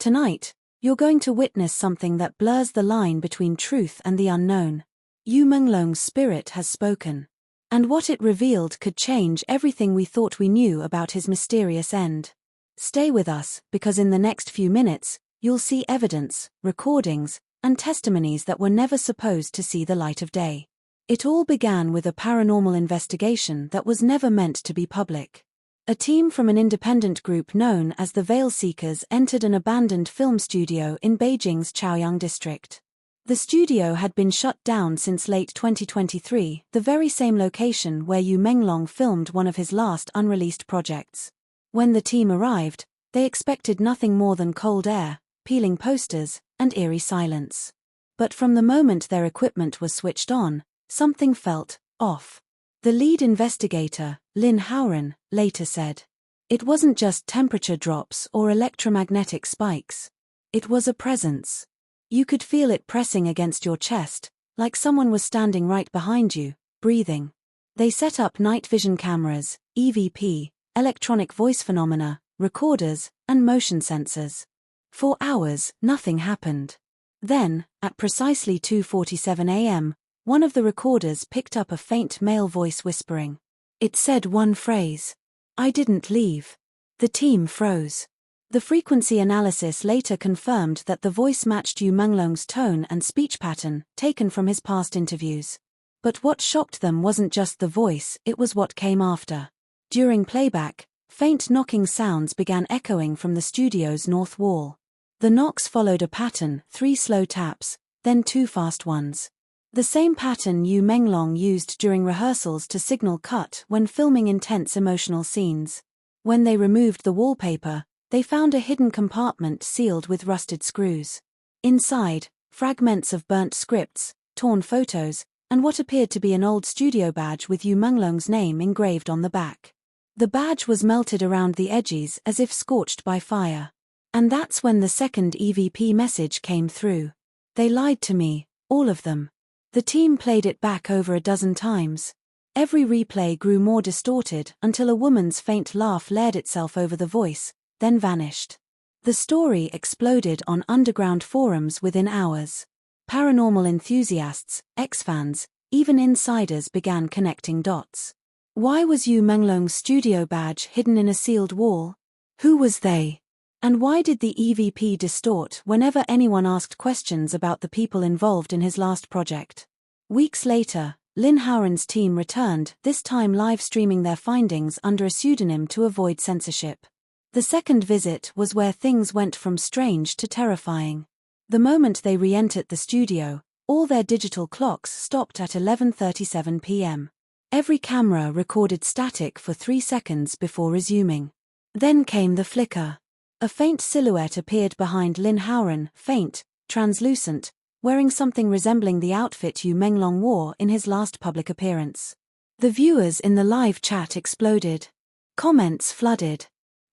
Tonight, you're going to witness something that blurs the line between truth and the unknown. Yu Menglong's spirit has spoken. And what it revealed could change everything we thought we knew about his mysterious end. Stay with us, because in the next few minutes, you'll see evidence, recordings, and testimonies that were never supposed to see the light of day. It all began with a paranormal investigation that was never meant to be public. A team from an independent group known as the Veil Seekers entered an abandoned film studio in Beijing's Chaoyang district. The studio had been shut down since late 2023, the very same location where Yu Menglong filmed one of his last unreleased projects. When the team arrived, they expected nothing more than cold air, peeling posters, and eerie silence. But from the moment their equipment was switched on, something felt off. The lead investigator, Lin Haoren, later said. It wasn't just temperature drops or electromagnetic spikes. It was a presence. You could feel it pressing against your chest, like someone was standing right behind you, breathing. They set up night vision cameras, EVP, electronic voice phenomena, recorders, and motion sensors. For hours, nothing happened. Then, at precisely 2:47 a.m., one of the recorders picked up a faint male voice whispering. It said one phrase. "I didn't leave." The team froze. The frequency analysis later confirmed that the voice matched Yu Menglong's tone and speech pattern, taken from his past interviews. But what shocked them wasn't just the voice, it was what came after. During playback, faint knocking sounds began echoing from the studio's north wall. The knocks followed a pattern, 3 slow taps, then 2 fast ones. The same pattern Yu Menglong used during rehearsals to signal cut when filming intense emotional scenes. When they removed the wallpaper, they found a hidden compartment sealed with rusted screws. Inside, fragments of burnt scripts, torn photos, and what appeared to be an old studio badge with Yu Menglong's name engraved on the back. The badge was melted around the edges as if scorched by fire. And that's when the second EVP message came through. They lied to me, all of them. The team played it back over a dozen times. Every replay grew more distorted until a woman's faint laugh layered itself over the voice, then vanished. The story exploded on underground forums within hours. Paranormal enthusiasts, ex-fans, even insiders began connecting dots. Why was Yu Menglong's studio badge hidden in a sealed wall? Who was they? And why did the EVP distort whenever anyone asked questions about the people involved in his last project? Weeks later, Lin Haoren's team returned, this time live streaming their findings under a pseudonym to avoid censorship. The second visit was where things went from strange to terrifying. The moment they re-entered the studio, all their digital clocks stopped at 11:37 p.m. Every camera recorded static for 3 seconds before resuming. Then came the flicker. A faint silhouette appeared behind Lin Haoren, faint, translucent, wearing something resembling the outfit Yu Menglong wore in his last public appearance. The viewers in the live chat exploded. Comments flooded.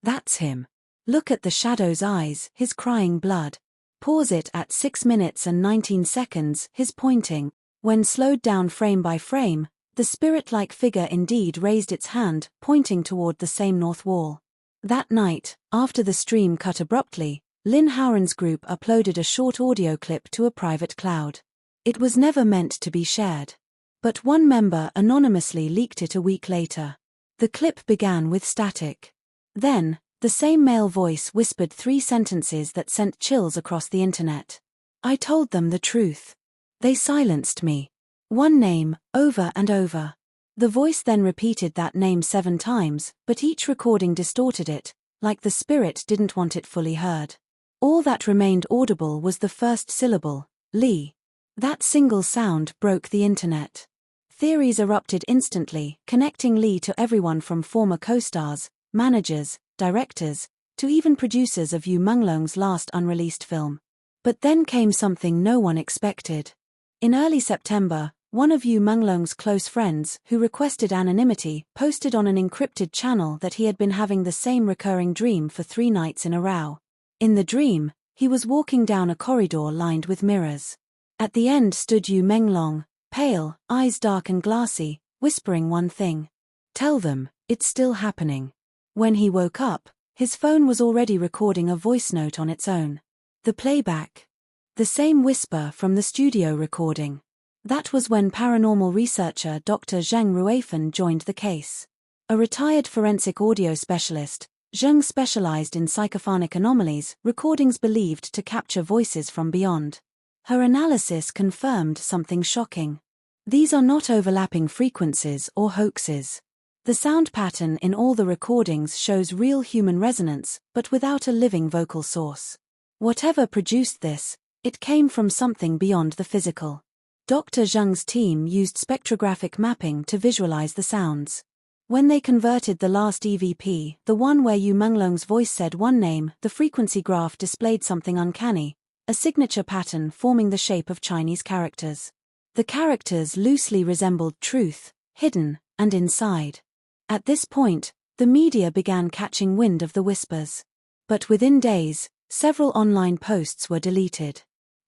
That's him. Look at the shadow's eyes, his crying blood. Pause it at 6 minutes and 19 seconds, his pointing. When slowed down frame by frame, the spirit-like figure indeed raised its hand, pointing toward the same north wall. That night, after the stream cut abruptly, Lin Haoren's group uploaded a short audio clip to a private cloud. It was never meant to be shared. But one member anonymously leaked it a week later. The clip began with static. Then, the same male voice whispered 3 sentences that sent chills across the internet. I told them the truth. They silenced me. One name, over and over. The voice then repeated that name 7 times, but each recording distorted it, like the spirit didn't want it fully heard. All that remained audible was the first syllable, Lee. That single sound broke the internet. Theories erupted instantly, connecting Lee to everyone from former co-stars, managers, directors, to even producers of Yu Menglong's last unreleased film. But then came something no one expected. In early September, one of Yu Menglong's close friends, who requested anonymity, posted on an encrypted channel that he had been having the same recurring dream for 3 nights in a row. In the dream, he was walking down a corridor lined with mirrors. At the end stood Yu Menglong, pale, eyes dark and glassy, whispering one thing. Tell them, it's still happening. When he woke up, His phone was already recording a voice note on its own. The playback. The same whisper from the studio recording. That was when paranormal researcher Dr. Zheng Ruifan joined the case. A retired forensic audio specialist, Zheng specialized in psychophonic anomalies, recordings believed to capture voices from beyond. Her analysis confirmed something shocking. These are not overlapping frequencies or hoaxes. The sound pattern in all the recordings shows real human resonance, but without a living vocal source. Whatever produced this, it came from something beyond the physical. Dr. Zheng's team used spectrographic mapping to visualize the sounds. When they converted the last EVP, the one where Yu Menglong's voice said one name, the frequency graph displayed something uncanny, a signature pattern forming the shape of Chinese characters. The characters loosely resembled truth, hidden, and inside. At this point, the media began catching wind of the whispers. But within days, several online posts were deleted.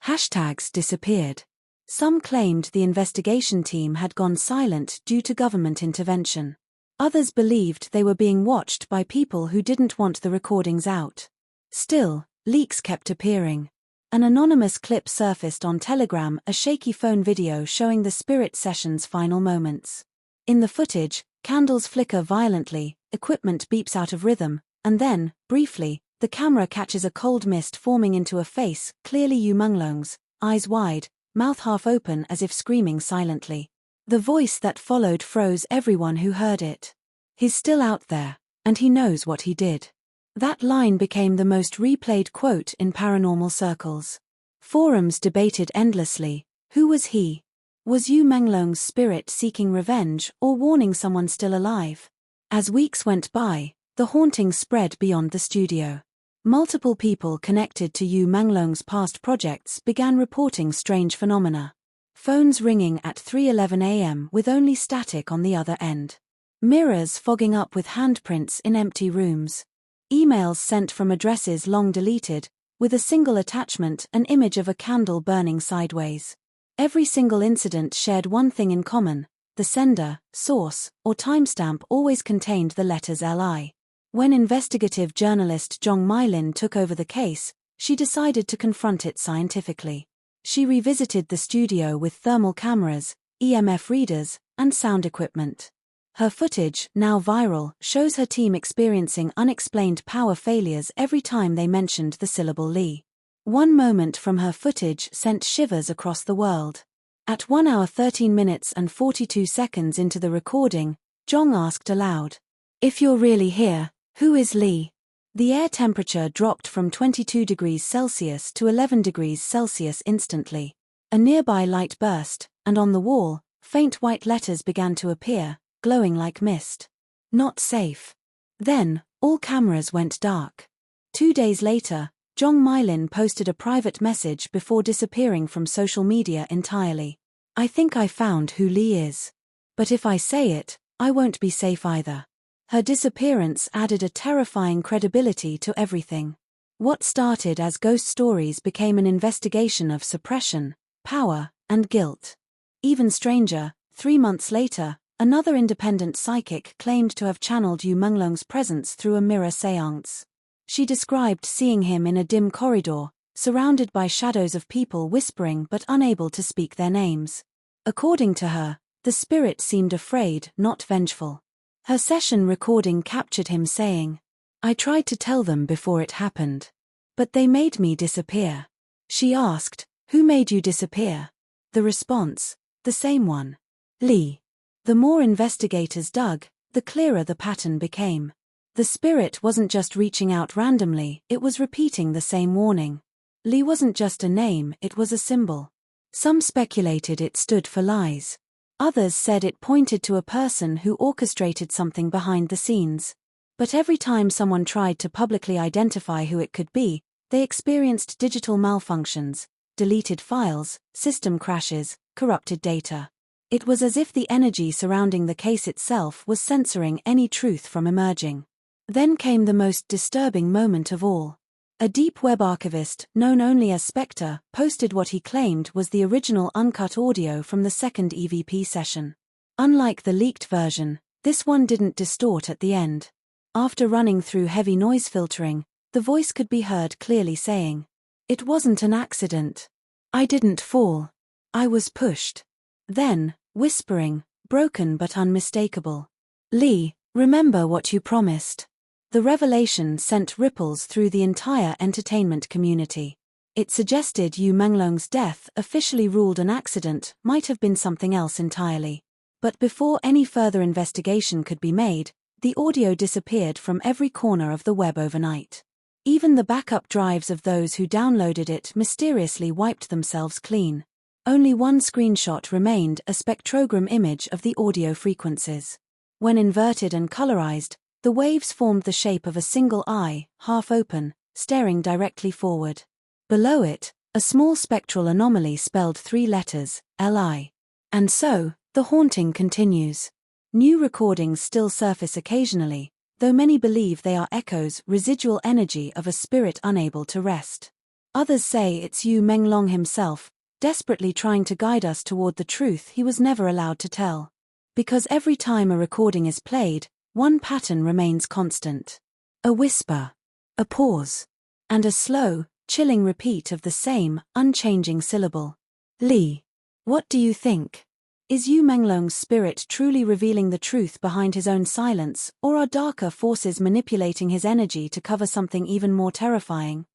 Hashtags disappeared. Some claimed the investigation team had gone silent due to government intervention. Others believed they were being watched by people who didn't want the recordings out. Still, leaks kept appearing. An anonymous clip surfaced on Telegram, a shaky phone video showing the spirit session's final moments. In the footage, candles flicker violently, equipment beeps out of rhythm, and then, briefly, the camera catches a cold mist forming into a face, clearly Yu Menglong's, eyes wide, mouth half open as if screaming silently. The voice that followed froze everyone who heard it. He's still out there, and he knows what he did. That line became the most replayed quote in paranormal circles. Forums debated endlessly. Who was he? Was Yu Menglong's spirit seeking revenge or warning someone still alive? As weeks went by, the haunting spread beyond the studio. Multiple people connected to Yu Menglong's past projects began reporting strange phenomena. Phones ringing at 3:11 a.m. with only static on the other end. Mirrors fogging up with handprints in empty rooms. Emails sent from addresses long deleted, with a single attachment, an image of a candle burning sideways. Every single incident shared one thing in common: the sender, source, or timestamp always contained the letters LI. When investigative journalist Zhong Meilin took over the case, she decided to confront it scientifically. She revisited the studio with thermal cameras, EMF readers, and sound equipment. Her footage, now viral, shows her team experiencing unexplained power failures every time they mentioned the syllable Li. One moment from her footage sent shivers across the world. At 1 hour 13 minutes and 42 seconds into the recording, Zhong asked aloud, "If you're really here, who is Li?" The air temperature dropped from 22 degrees Celsius to 11 degrees Celsius instantly. A nearby light burst, and on the wall, faint white letters began to appear, glowing like mist. Not safe. Then, all cameras went dark. 2 days later, Zhong Meilin posted a private message before disappearing from social media entirely. "I think I found who Li is. But if I say it, I won't be safe either." Her disappearance added a terrifying credibility to everything. What started as ghost stories became an investigation of suppression, power, and guilt. Even stranger, 3 months later, another independent psychic claimed to have channeled Yu Menglong's presence through a mirror séance. She described seeing him in a dim corridor, surrounded by shadows of people whispering but unable to speak their names. According to her, the spirit seemed afraid, not vengeful. Her session recording captured him saying, "I tried to tell them before it happened. But they made me disappear." She asked, "Who made you disappear?" The response, "The same one. Li." The more investigators dug, the clearer the pattern became. The spirit wasn't just reaching out randomly, it was repeating the same warning. Li wasn't just a name, it was a symbol. Some speculated it stood for lies. Others said it pointed to a person who orchestrated something behind the scenes. But every time someone tried to publicly identify who it could be, they experienced digital malfunctions, deleted files, system crashes, corrupted data. It was as if the energy surrounding the case itself was censoring any truth from emerging. Then came the most disturbing moment of all. A deep web archivist, known only as Spectre, posted what he claimed was the original uncut audio from the second EVP session. Unlike the leaked version, this one didn't distort at the end. After running through heavy noise filtering, the voice could be heard clearly saying, "It wasn't an accident. I didn't fall. I was pushed." Then, whispering, broken but unmistakable, "Lee, remember what you promised." The revelation sent ripples through the entire entertainment community. It suggested Yu Menglong's death, officially ruled an accident, might have been something else entirely. But before any further investigation could be made, the audio disappeared from every corner of the web overnight. Even the backup drives of those who downloaded it mysteriously wiped themselves clean. Only one screenshot remained, a spectrogram image of the audio frequencies. When inverted and colorized, the waves formed the shape of a single eye, half open, staring directly forward. Below it, a small spectral anomaly spelled 3 letters, Li. And so, the haunting continues. New recordings still surface occasionally, though many believe they are echoes, residual energy of a spirit unable to rest. Others say it's Yu Menglong himself, desperately trying to guide us toward the truth he was never allowed to tell. Because every time a recording is played, one pattern remains constant. A whisper, a pause, and a slow, chilling repeat of the same, unchanging syllable. Lee, what do you think? Is Yu Menglong's spirit truly revealing the truth behind his own silence, or are darker forces manipulating his energy to cover something even more terrifying?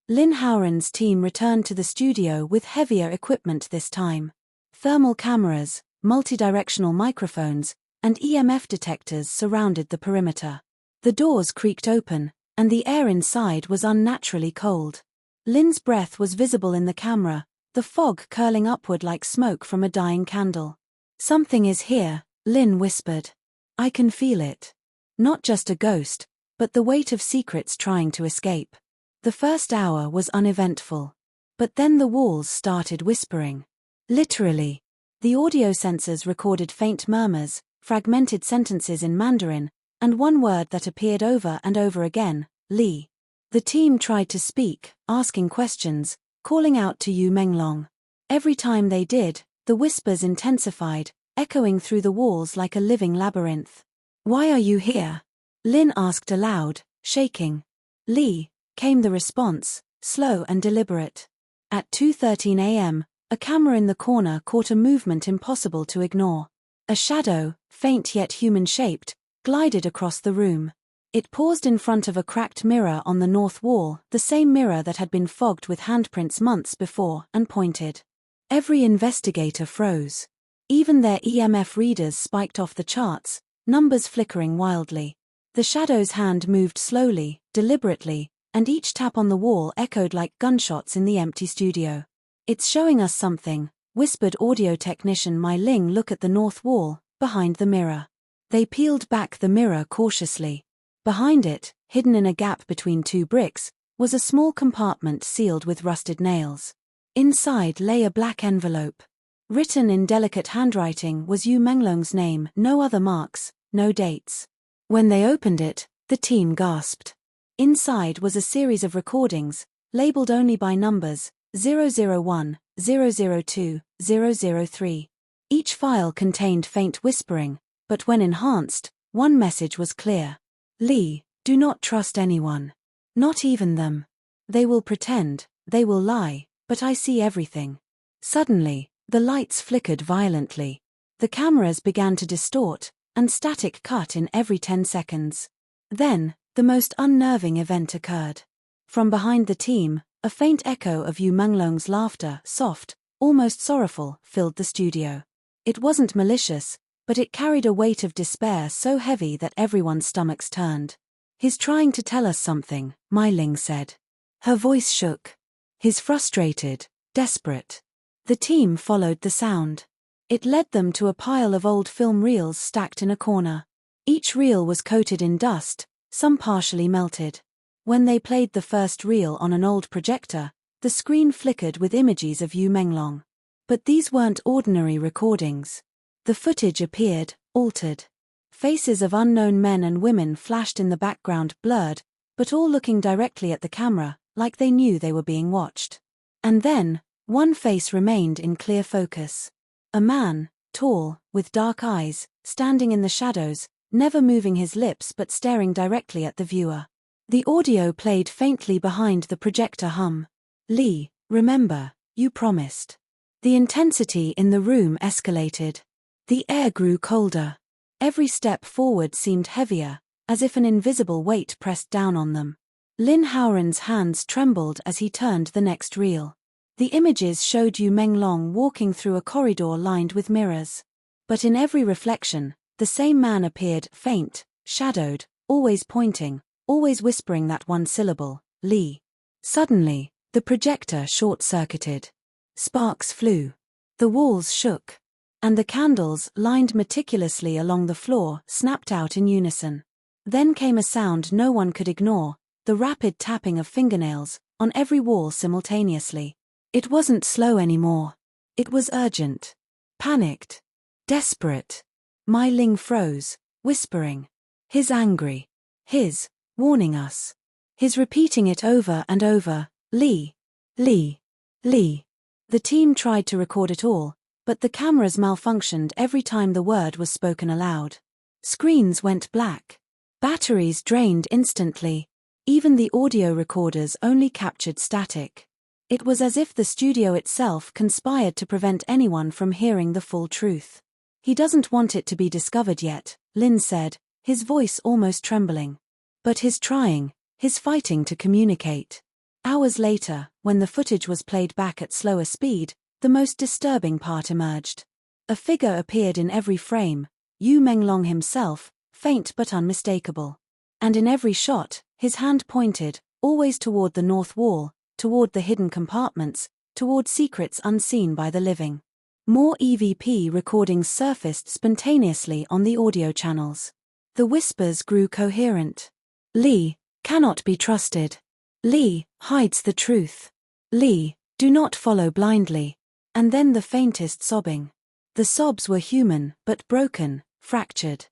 Lin Howren's team returned to the studio with heavier equipment this time. Thermal cameras, multidirectional microphones, and EMF detectors surrounded the perimeter. The doors creaked open, and the air inside was unnaturally cold. Lin's breath was visible in the camera, the fog curling upward like smoke from a dying candle. "Something is here," Lin whispered. "I can feel it. Not just a ghost, but the weight of secrets trying to escape." The first hour was uneventful. But then the walls started whispering. Literally. The audio sensors recorded faint murmurs, fragmented sentences in Mandarin, and one word that appeared over and over again, Li. The team tried to speak, asking questions, calling out to Yu Menglong. Every time they did, the whispers intensified, echoing through the walls like a living labyrinth. "Why are you here?" Lin asked aloud, shaking. "Li," came the response, slow and deliberate. At 2:13 a.m., a camera in the corner caught a movement impossible to ignore. A shadow, faint yet human-shaped, glided across the room. It paused in front of a cracked mirror on the north wall, the same mirror that had been fogged with handprints months before, and pointed. Every investigator froze. Even their EMF readers spiked off the charts, numbers flickering wildly. The shadow's hand moved slowly, deliberately, and each tap on the wall echoed like gunshots in the empty studio. "It's showing us something," whispered audio technician Mai Ling. "Look at the north wall, behind the mirror." They peeled back the mirror cautiously. Behind it, hidden in a gap between 2 bricks, was a small compartment sealed with rusted nails. Inside lay a black envelope. Written in delicate handwriting was Yu Menglong's name, no other marks, no dates. When they opened it, the team gasped. Inside was a series of recordings, labeled only by numbers, 001, 002, 003. Each file contained faint whispering, but when enhanced, one message was clear. "Lee, do not trust anyone. Not even them. They will pretend, they will lie, but I see everything." Suddenly, the lights flickered violently. The cameras began to distort, and static cut in every 10 seconds. Then, the most unnerving event occurred. From behind the team, a faint echo of Yu Menglong's laughter, soft, almost sorrowful, filled the studio. It wasn't malicious, but it carried a weight of despair so heavy that everyone's stomachs turned. "He's trying to tell us something," Mai Ling said. Her voice shook. "He's frustrated, desperate." The team followed the sound. It led them to a pile of old film reels stacked in a corner. Each reel was coated in dust, some partially melted. When they played the first reel on an old projector, the screen flickered with images of Yu Menglong. But these weren't ordinary recordings. The footage appeared, altered. Faces of unknown men and women flashed in the background, blurred, but all looking directly at the camera, like they knew they were being watched. And then, one face remained in clear focus. A man, tall, with dark eyes, standing in the shadows, never moving his lips but staring directly at the viewer. The audio played faintly behind the projector hum. "Lee, remember, you promised." The intensity in the room escalated. The air grew colder. Every step forward seemed heavier, as if an invisible weight pressed down on them. Lin Howren's hands trembled as he turned the next reel. The images showed Yu Menglong walking through a corridor lined with mirrors. But in every reflection, the same man appeared, faint, shadowed, always pointing, always whispering that one syllable, "Lee." Suddenly, the projector short-circuited. Sparks flew. The walls shook. And the candles, lined meticulously along the floor, snapped out in unison. Then came a sound no one could ignore, the rapid tapping of fingernails, on every wall simultaneously. It wasn't slow anymore. It was urgent. Panicked. Desperate. Mai Ling froze, whispering. His angry. His, warning us. His repeating it over and over, "Lee. Lee. Lee." The team tried to record it all, but the cameras malfunctioned every time the word was spoken aloud. Screens went black. Batteries drained instantly. Even the audio recorders only captured static. It was as if the studio itself conspired to prevent anyone from hearing the full truth. "He doesn't want it to be discovered yet," Lin said, his voice almost trembling. "But he's trying, he's fighting to communicate." Hours later, when the footage was played back at slower speed, the most disturbing part emerged. A figure appeared in every frame, Yu Menglong himself, faint but unmistakable. And in every shot, his hand pointed, always toward the north wall, toward the hidden compartments, toward secrets unseen by the living. More EVP recordings surfaced spontaneously on the audio channels. The whispers grew coherent. "Lee cannot be trusted. Lee hides the truth. Lee, do not follow blindly." And then the faintest sobbing. The sobs were human, but broken, fractured.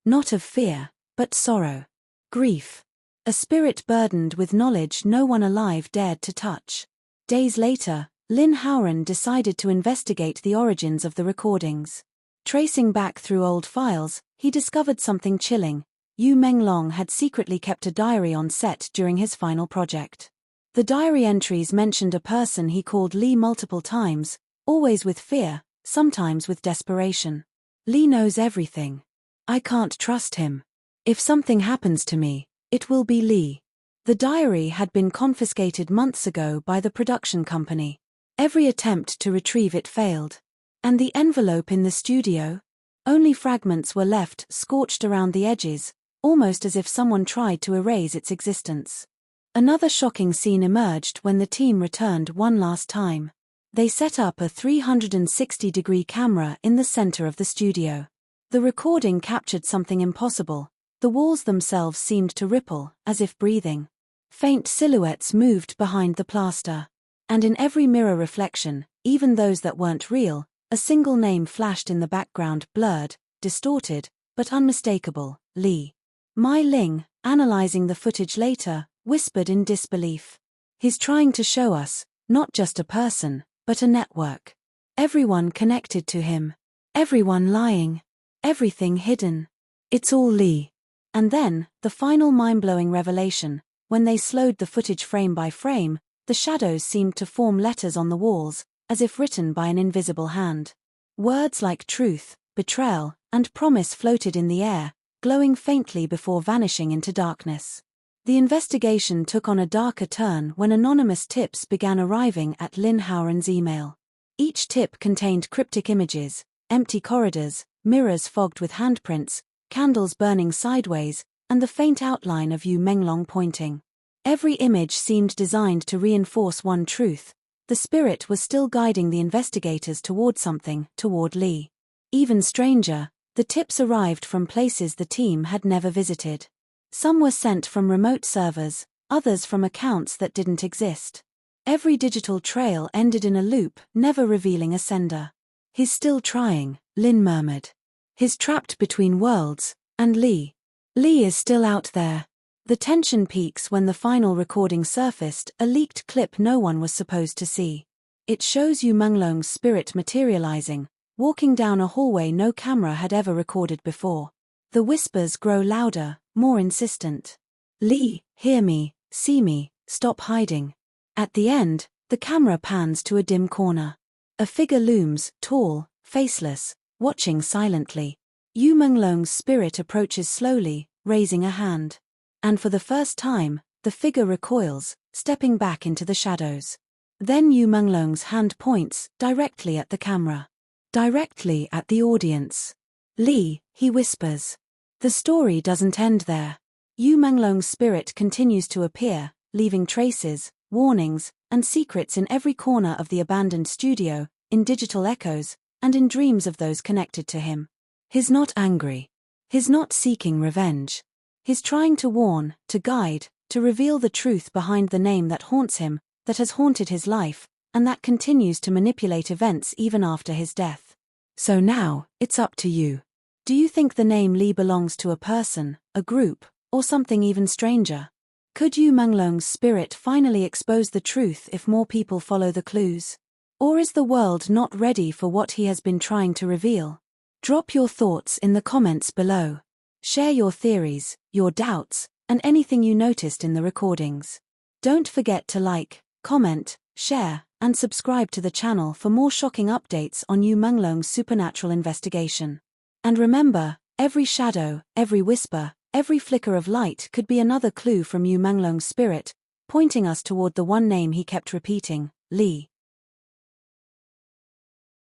Not of fear, but sorrow. Grief. A spirit burdened with knowledge no one alive dared to touch. Days later, Lin Howren decided to investigate the origins of the recordings. Tracing back through old files, he discovered something chilling. Yu Menglong had secretly kept a diary on set during his final project. The diary entries mentioned a person he called Lee multiple times, always with fear, sometimes with desperation. "Lee knows everything. I can't trust him. If something happens to me, it will be Lee." The diary had been confiscated months ago by the production company. Every attempt to retrieve it failed. And the envelope in the studio? Only fragments were left, scorched around the edges, almost as if someone tried to erase its existence. Another shocking scene emerged when the team returned one last time. They set up a 360-degree camera in the center of the studio. The recording captured something impossible. The walls themselves seemed to ripple, as if breathing. Faint silhouettes moved behind the plaster. And in every mirror reflection, even those that weren't real, a single name flashed in the background, blurred, distorted, but unmistakable: Lee. Mai Ling, analyzing the footage later, whispered in disbelief. "He's trying to show us, not just a person, but a network. Everyone connected to him. Everyone lying. Everything hidden. It's all Lee." And then, the final mind-blowing revelation, when they slowed the footage frame by frame, the shadows seemed to form letters on the walls, as if written by an invisible hand. Words like truth, betrayal, and promise floated in the air, glowing faintly before vanishing into darkness. The investigation took on a darker turn when anonymous tips began arriving at Lin Howren's email. Each tip contained cryptic images, empty corridors, mirrors fogged with handprints, candles burning sideways, and the faint outline of Yu Menglong pointing. Every image seemed designed to reinforce one truth: the spirit was still guiding the investigators toward something, toward Lee. Even stranger, the tips arrived from places the team had never visited. Some were sent from remote servers, others from accounts that didn't exist. Every digital trail ended in a loop, never revealing a sender. "He's still trying," Lin murmured. "He's trapped between worlds, and Lee. Lee is still out there." The tension peaks when the final recording surfaced, a leaked clip no one was supposed to see. It shows Yu Menglong's spirit materializing, walking down a hallway no camera had ever recorded before. The whispers grow louder, more insistent. Lee, hear me, see me, stop hiding. At the end, the camera pans to a dim corner. A figure looms, tall, faceless, watching silently. Yu Menglong's spirit approaches slowly, raising a hand. And for the first time, the figure recoils, stepping back into the shadows. Then Yu Menglong's hand points, directly at the camera. Directly at the audience. Lee, he whispers. The story doesn't end there. Yu Menglong's spirit continues to appear, leaving traces, warnings, and secrets in every corner of the abandoned studio, in digital echoes, and in dreams of those connected to him. He's not angry. He's not seeking revenge. He's trying to warn, to guide, to reveal the truth behind the name that haunts him, that has haunted his life, and that continues to manipulate events even after his death. So now, it's up to you. Do you think the name Lee belongs to a person, a group, or something even stranger? Could Yu Menglong's spirit finally expose the truth if more people follow the clues? Or is the world not ready for what he has been trying to reveal? Drop your thoughts in the comments below. Share your theories, your doubts, and anything you noticed in the recordings. Don't forget to like, comment, share, and subscribe to the channel for more shocking updates on Yu Menglong's supernatural investigation. And remember, every shadow, every whisper, every flicker of light could be another clue from Yu Menglong's spirit, pointing us toward the one name he kept repeating, Lee.